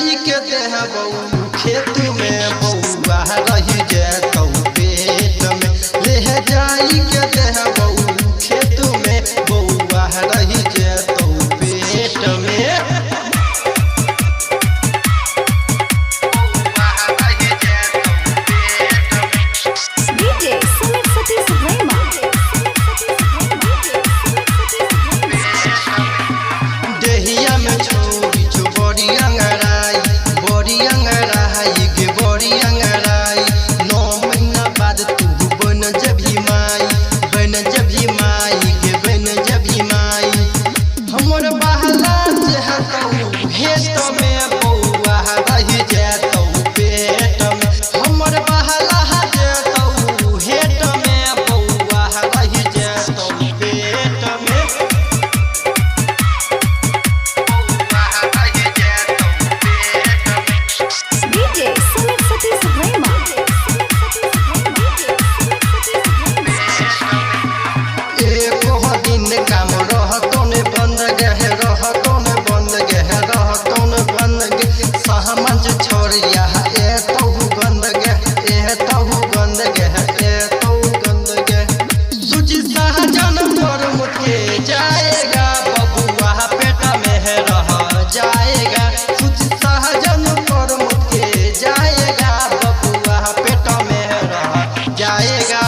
जाई के देह बऊ खेत में बउआ रही जैतौ पेट में ले जाई के देह बऊ खेत में बउआ रही जैतौ पेट में। देहिया में छोरी छो बड़ी अंगड़ाई के बड़ी अंगड़ाई 9 महीना बाद तू बन जभी माई के बन जभी माई हमर बहला जहतौ हेत में बउआ रही जैतौ पेट में हमर बहला जैतौ हेत में बउआ रही जैतौ पेट में। काम रहतो ने बंद गे सामान छोड़िया एतौ गंद गे सुचि सहजन पर मुझके जाएगा बबुआ पेट में रह जाएगा सुचि सहजन पर मुझके जाएगा बबुआ पेट में रह जाएगा।